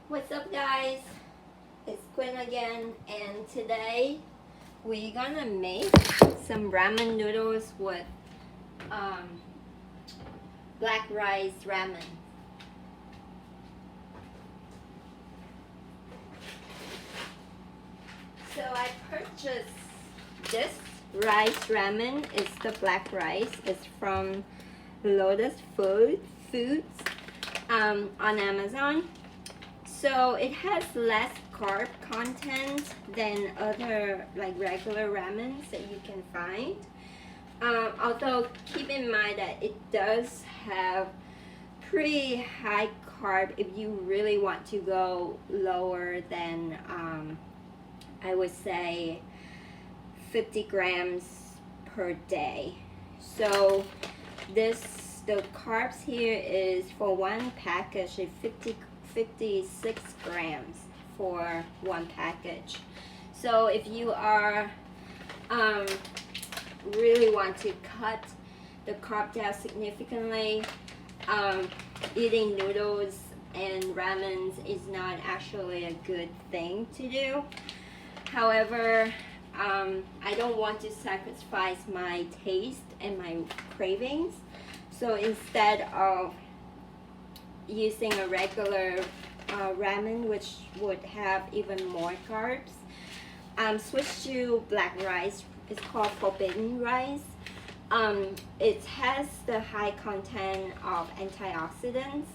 What's up, guys? It's Quinn again, and today we're gonna make some ramen noodles with um, black rice ramen. So I purchased this rice ramen. It's the black rice. It's from Lotus Foods on Amazon. So it has less carb content than other like regular ramens that you can find. Although keep in mind that it does have pretty high carb if you really want to go lower than I would say 50 grams per day. So the carbs here is for one package is 56 grams for one package. So if you are really want to cut the carb down significantly, eating noodles and ramens is not actually a good thing to do. However, I don't want to sacrifice my taste and my cravings. So instead of using a regular ramen, which would have even more carbs, switch to black rice. It's called forbidden rice. It has the high content of antioxidants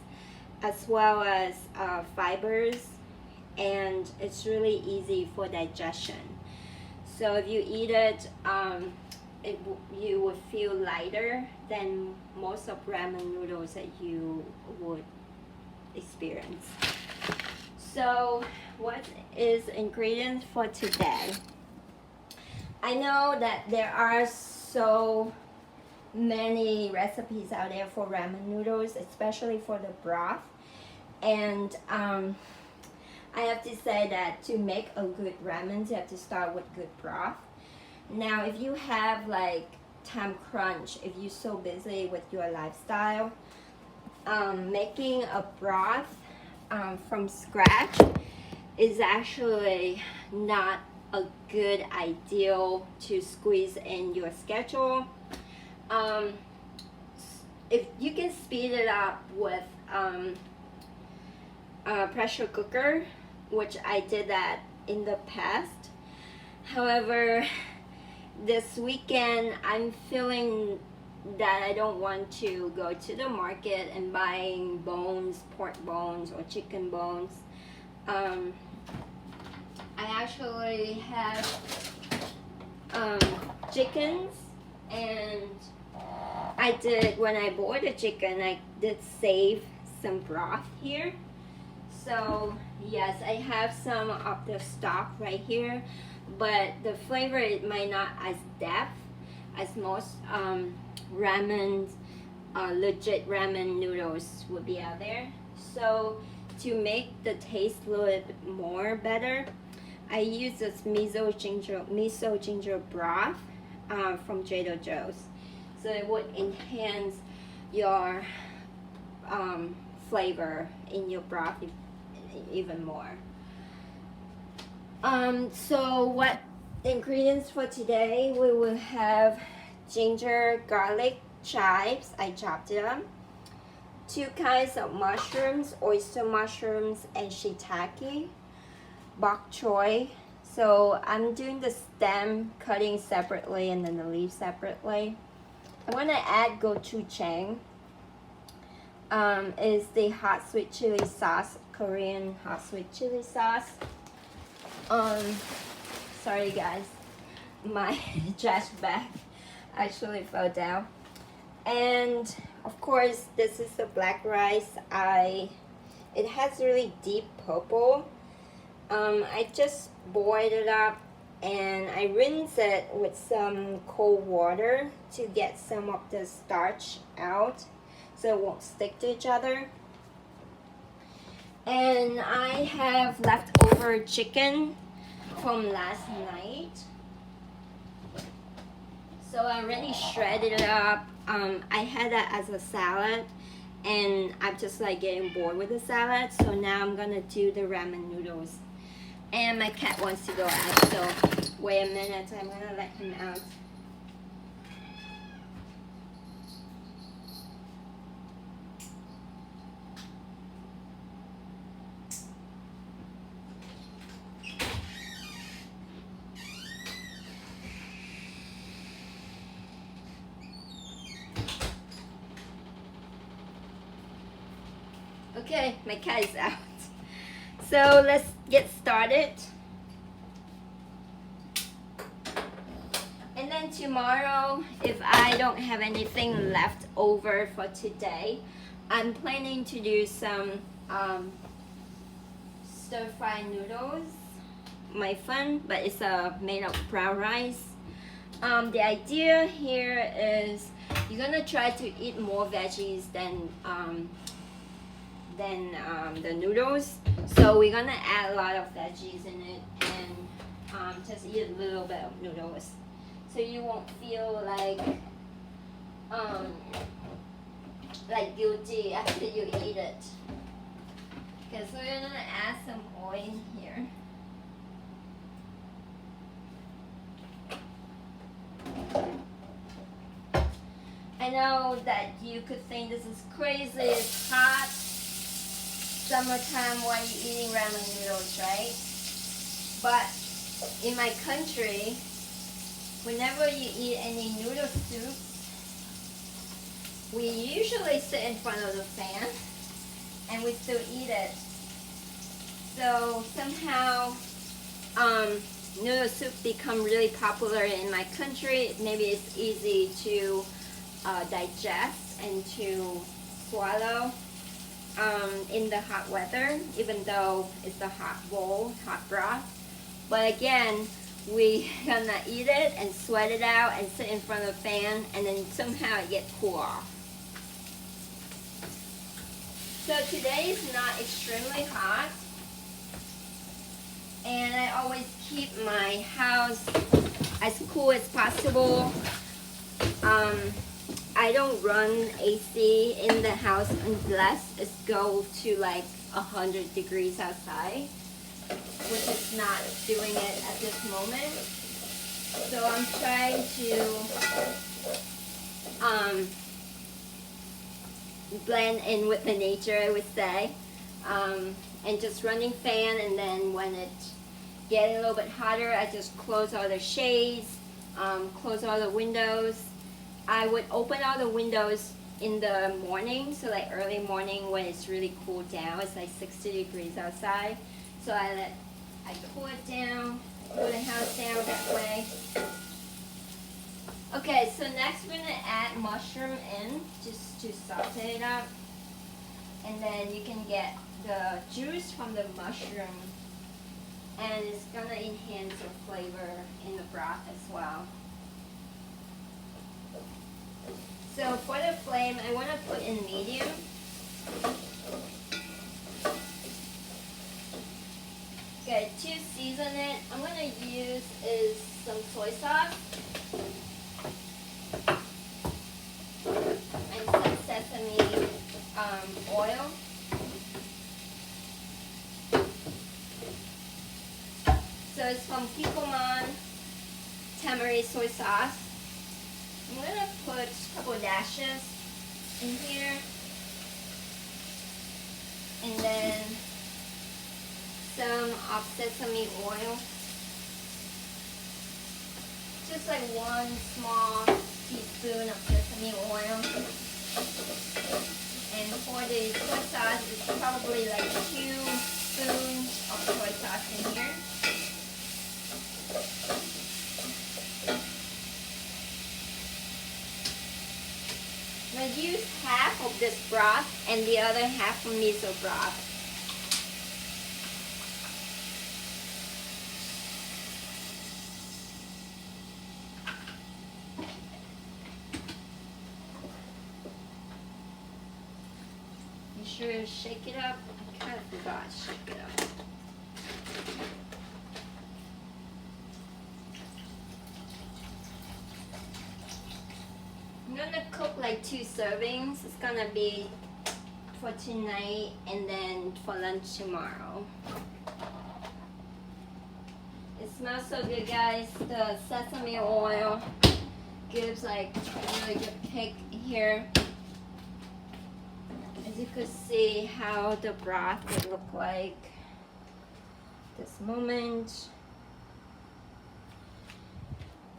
as well as fibers, and it's really easy for digestion. So if you eat it, you would feel lighter than most of ramen noodles that you would experience. So what is ingredients for today? I know that there are so many recipes out there for ramen noodles, especially for the broth, and I have to say that to make a good ramen, you have to start with good broth. Now, if you have like time crunch, if you're so busy with your lifestyle, making a broth from scratch is actually not a good ideal to squeeze in your schedule. If you can speed it up with a pressure cooker, which I did that in the past. However, this weekend I'm feeling that I don't want to go to the market and buying bones, pork bones or chicken bones. I actually have chickens, and when I bought the chicken, I did save some broth here. So yes, I have some of the stock right here, but the flavor it might not as depth as most ramen, legit ramen noodles would be out there. So to make the taste a little bit more better, I use this miso ginger broth from Trader Joe's. So it would enhance your flavor in your broth even more. So what ingredients for today? We will have ginger, garlic, chives. I chopped them. 2 kinds of mushrooms, oyster mushrooms and shiitake, bok choy. So I'm doing the stem cutting separately and then the leaves separately. I'm gonna add gochujang. Is the hot sweet chili sauce, Korean hot sweet chili sauce. Sorry guys, my trash bag actually fell down. And of course, this is the black rice. It has really deep purple. I just boiled it up and I rinse it with some cold water to get some of the starch out so it won't stick to each other. And I have leftover chicken from last night. So I already shredded it up. I had that as a salad, and I'm just like getting bored with the salad, so now I'm gonna do the ramen noodles. And my cat wants to go out, so wait a minute, I'm gonna let him out. Okay, my cat is out. So let's get started. And then tomorrow, if I don't have anything left over for today, I'm planning to do some stir-fry noodles. My fun, but it's made of brown rice. The idea here is you're gonna try to eat more veggies than the noodles. So we're gonna add a lot of veggies in it and just eat a little bit of noodles. So you won't feel like guilty after you eat it. Okay, so we're gonna add some oil in here. I know that you could think this is crazy, it's hot, summertime, why are you eating ramen noodles, right? But in my country, whenever you eat any noodle soup, we usually sit in front of the fan and we still eat it. So somehow noodle soup become really popular in my country. Maybe it's easy to digest and to swallow in the hot weather, even though it's a hot bowl, hot broth. But again, we gonna eat it and sweat it out and sit in front of the fan, and then somehow it gets cool off. So today is not extremely hot, and I always keep my house as cool as possible. I don't run AC in the house unless it goes to like 100 degrees outside, which is not doing it at this moment. So I'm trying to blend in with the nature, I would say, and just running fan, and then when it gets a little bit hotter, I just close all the shades, close all the windows. I would open all the windows in the morning, so like early morning when it's really cooled down. It's like 60 degrees outside, so I cool it down, cool the house down that way. Okay, so next we're gonna add mushroom in just to saute it up, and then you can get the juice from the mushroom, and it's gonna enhance the flavor in the broth as well. So for the flame, I want to put in medium. Okay, to season it, I'm going to use some soy sauce and some sesame oil. So it's from Kikkoman tamari soy sauce. I'm going to put a couple dashes in here, and then some of sesame oil, just like 1 small teaspoon of sesame oil. And for the soy sauce, it's probably like 2 spoons of soy sauce in here. I'm going to use half of this broth and the other half of miso broth. Be sure to shake it up. I kind of forgot to shake it up. I'm gonna cook like 2 servings. It's gonna be for tonight and then for lunch tomorrow. It smells so good, guys. The sesame oil gives like a really good kick here. As you could see how the broth would look like this moment.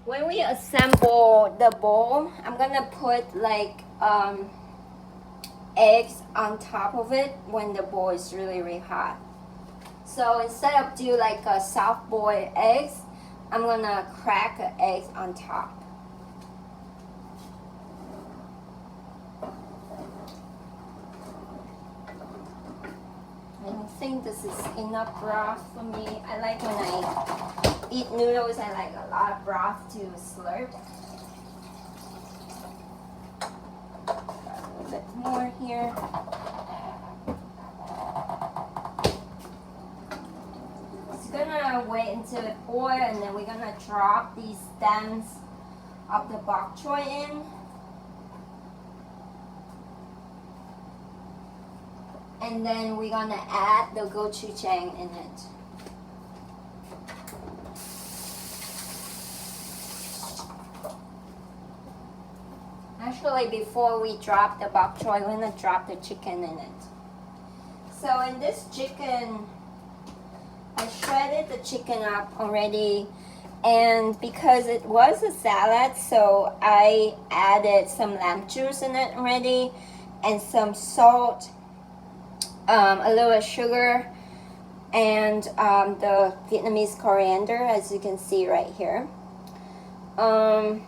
When we assemble the bowl, I'm gonna put like eggs on top of it when the bowl is really, really hot. So instead of do like a soft boiled eggs, I'm gonna crack an egg on top. I think this is enough broth for me. I like when I eat noodles, I like a lot of broth to slurp. A little bit more here. It's gonna wait until it boils, and then we're gonna drop these stems of the bok choy in. And then we're gonna add the gochujang in it. Actually, before we drop the bok choy, we're gonna drop the chicken in it. So in this chicken, I shredded the chicken up already, and because it was a salad, so I added some lamb juice in it already, and some salt, a little sugar, and the Vietnamese coriander, as you can see right here.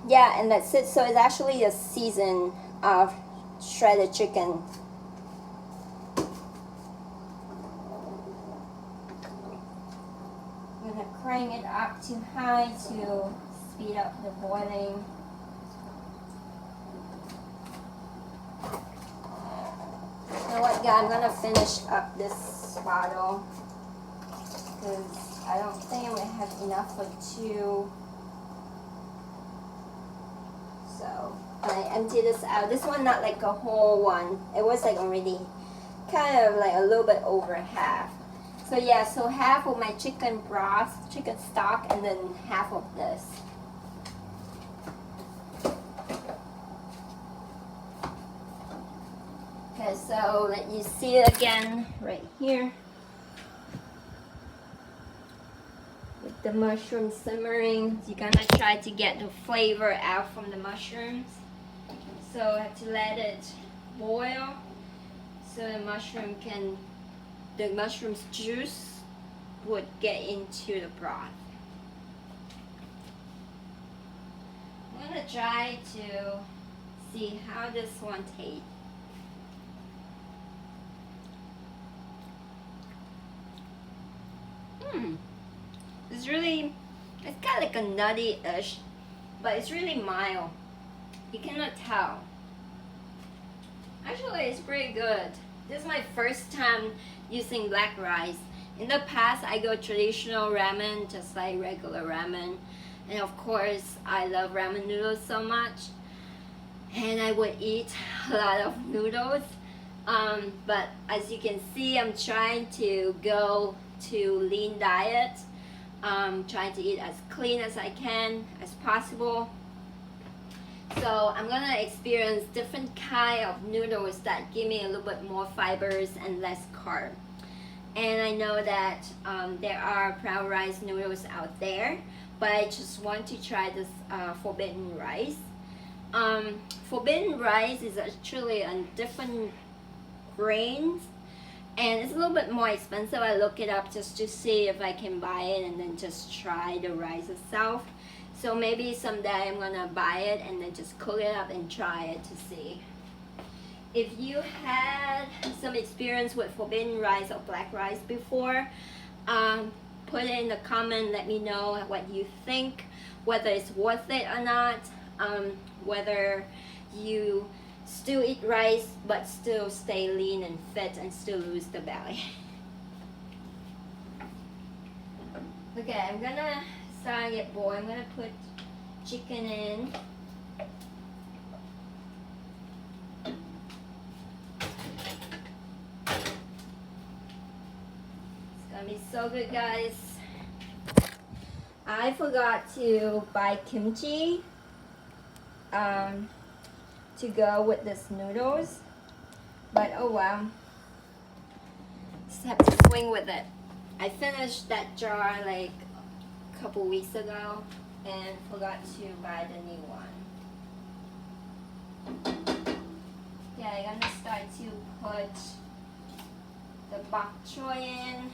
Yeah, and that's it. So it's actually a season of shredded chicken. I'm gonna crank it up to high to speed up the boiling. You know what, guys? I'm gonna finish up this bottle because I don't think we have enough for two. So I empty this out. This one not like a whole one. It was like already kind of like a little bit over half. So yeah, so half of my chicken broth, chicken stock, and then half of this. Okay, so let you see it again right here. With the mushroom simmering, you're gonna try to get the flavor out from the mushrooms. So I have to let it boil so the mushroom's juice would get into the broth. I'm gonna try to see how this one tastes. It's kind of like a nutty-ish, but it's really mild. You cannot tell. Actually, it's pretty good. This is my first time using black rice. In the past, I go traditional ramen, just like regular ramen. And of course, I love ramen noodles so much. And I would eat a lot of noodles. But as you can see, I'm trying to go to lean diet. Trying to eat as clean as I can, as possible. So I'm gonna experience different kind of noodles that give me a little bit more fibers and less carb. And I know that there are brown rice noodles out there, but I just want to try this forbidden rice. Forbidden rice is actually a different grains, and it's a little bit more expensive. I look it up just to see if I can buy it and then just try the rice itself. So maybe someday I'm gonna buy it and then just cook it up and try it to see. If you had some experience with forbidden rice or black rice before, put it in the comment. Let me know what you think, whether it's worth it or not, whether you still eat rice but still stay lean and fit and still lose the belly. Okay, I'm gonna start it boil. I'm gonna put chicken in. gonna be so good, guys. I forgot to buy kimchi to go with this noodles, but oh well, just have to swing with it. I finished that jar like a couple weeks ago and forgot to buy the new one. Yeah, I'm gonna start to put the bok choy in.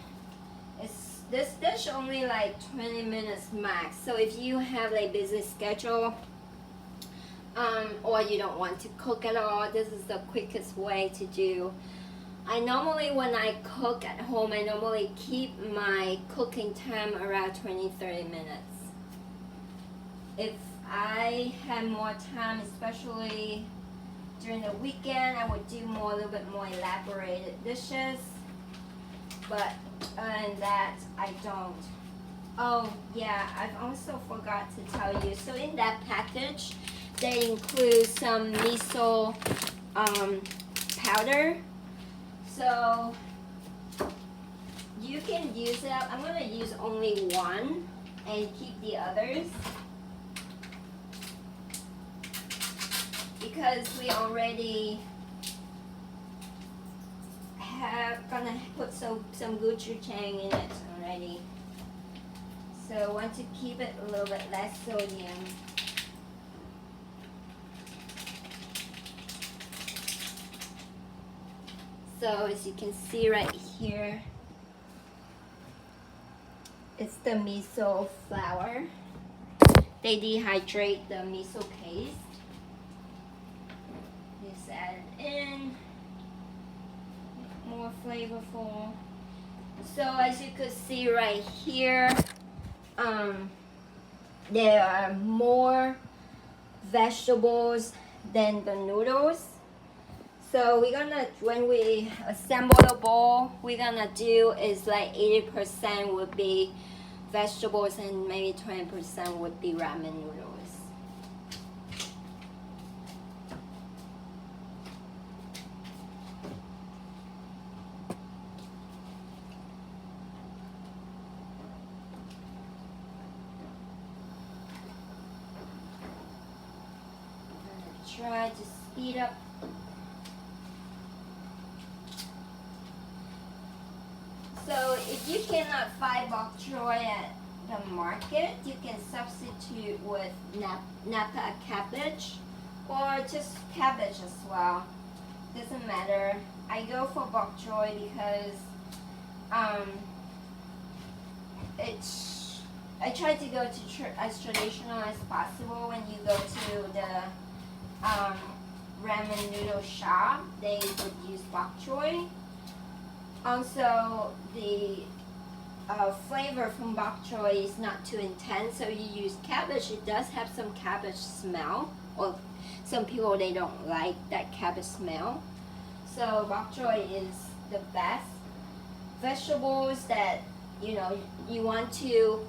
This dish only like 20 minutes max, so if you have a busy schedule or you don't want to cook at all, this is the quickest way to do. I normally, when I cook at home, I normally keep my cooking time around 20-30 minutes. If I had more time, especially during the weekend, I would do a little bit more elaborated dishes, but other than that, I don't. Oh yeah, I've also forgot to tell you, so in that package they include some miso powder, so you can use it. I'm going to use only one and keep the others because we already gonna put some gochujang in it already, so I want to keep it a little bit less sodium. So as you can see right here, it's the miso flour. They dehydrate the miso paste. Just add it in. More flavorful. So as you could see right here, there are more vegetables than the noodles. So we're gonna, when we assemble the bowl, we're gonna do is like 80% would be vegetables and maybe 20% would be ramen noodles. Try to speed up. So if you cannot find bok choy at the market, you can substitute with napa cabbage or just cabbage as well. Doesn't matter. I go for bok choy because I try to go to as traditional as possible. When you go to the ramen noodle shop, they would use bok choy. Also, the flavor from bok choy is not too intense, so you use cabbage. It does have some cabbage smell, or some people, they don't like that cabbage smell. So bok choy is the best. Vegetables that you want to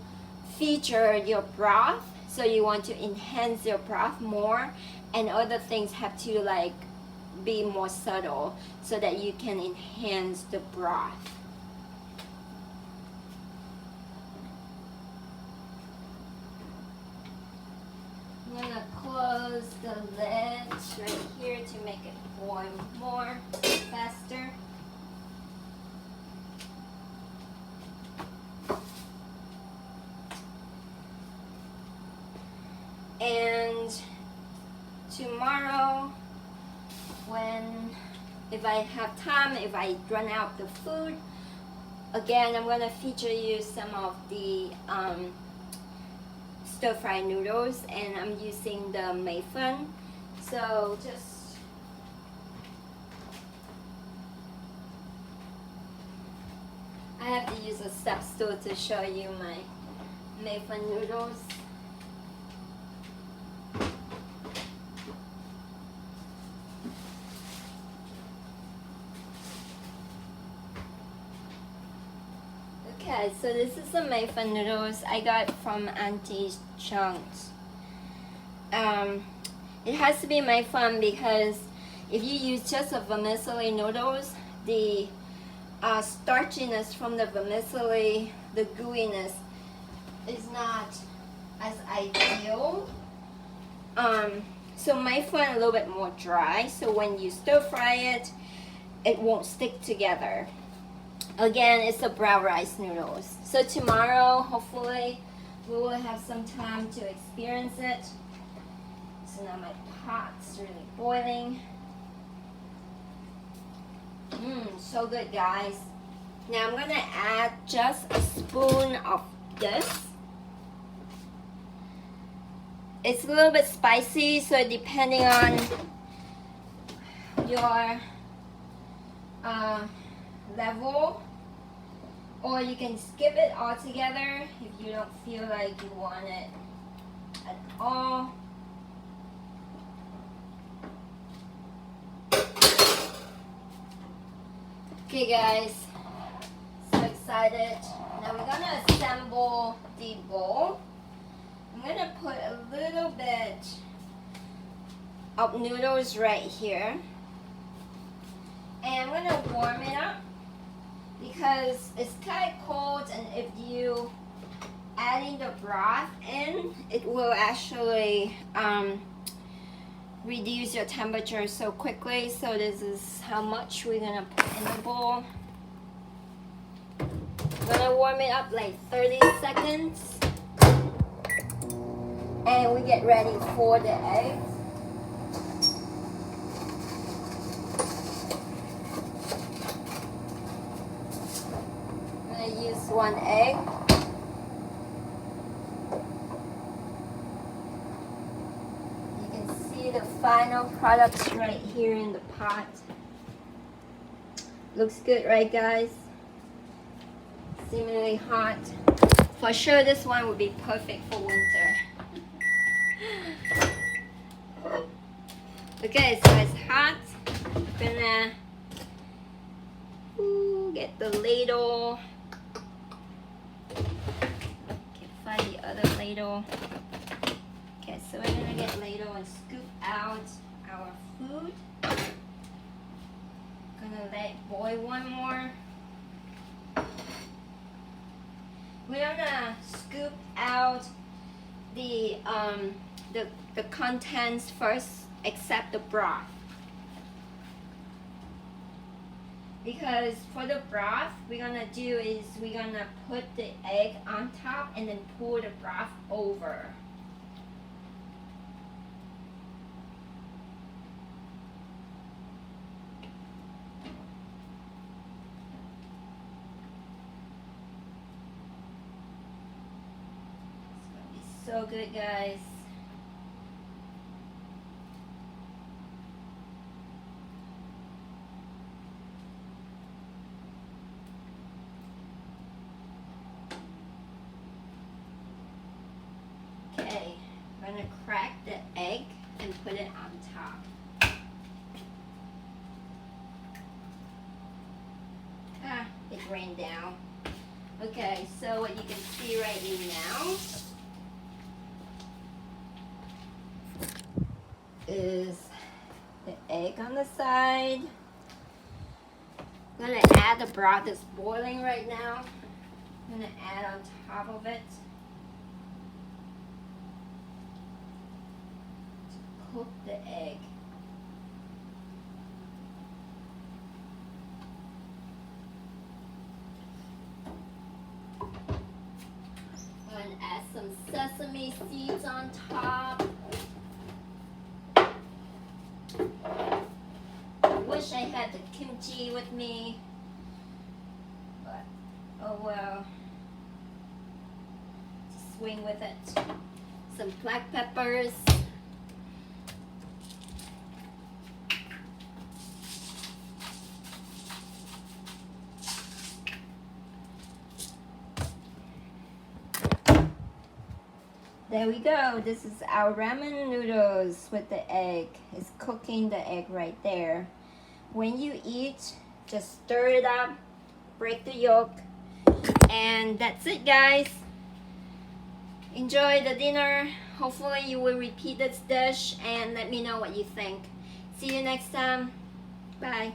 feature your broth, so you want to enhance your broth more, and other things have to like be more subtle so that you can enhance the broth. I'm gonna close the lid right here to make it boil more faster. And tomorrow, if I have time, if I run out the food, again, I'm gonna feature you some of the stir-fry noodles, and I'm using the mei fen. So just I have to use a step stool to show you my mei fen noodles. Okay, so this is the mei fen noodles I got from Auntie Chung's. It has to be mei fen because if you use just a vermicelli noodles, the starchiness from the vermicelli, the gooiness is not as ideal. So my one a little bit more dry, so when you stir fry it, it won't stick together. Again, it's the brown rice noodles. So tomorrow, hopefully, we will have some time to experience it. So now my pot's really boiling. So good, guys. Now I'm gonna add just a spoon of this. It's a little bit spicy, so depending on your level, or you can skip it altogether if you don't feel like you want it at all. Okay guys, so excited. Now we're gonna assemble the bowl. I'm gonna put a little bit of noodles right here. And I'm gonna warm it up because it's kind of cold, and if you adding the broth in, it will actually reduce your temperature so quickly. So this is how much we're gonna put in the bowl. I'm gonna warm it up like 30 seconds. And we get ready for the eggs. I'm gonna use one egg. You can see the final products right here in the pot. Looks good, right guys? Seemingly hot. For sure this one would be perfect for winter. Okay, so it's hot. I'm gonna get the ladle. Can't find the other ladle. Okay, so we're gonna get ladle and scoop out our food. Gonna let it boil one more. We're gonna scoop out the contents first, except the broth, because for the broth we're gonna do is we're gonna put the egg on top and then pour the broth over. It's gonna be so good, guys. Okay, I'm gonna crack the egg and put it on top. It rained down. Okay, so what you can see right now is the egg on the side. I'm gonna add the broth that's boiling right now. I'm gonna add on top of it. Cook the egg. I'm going to add some sesame seeds on top. I wish I had the kimchi with me, but oh well. Just swing with it. Some black peppers. There we go. This is our ramen noodles with the egg. It's cooking the egg right there. When you eat, just stir it up, break the yolk, and that's it, guys. Enjoy the dinner. Hopefully you will repeat this dish and let me know what you think. See you next time. Bye.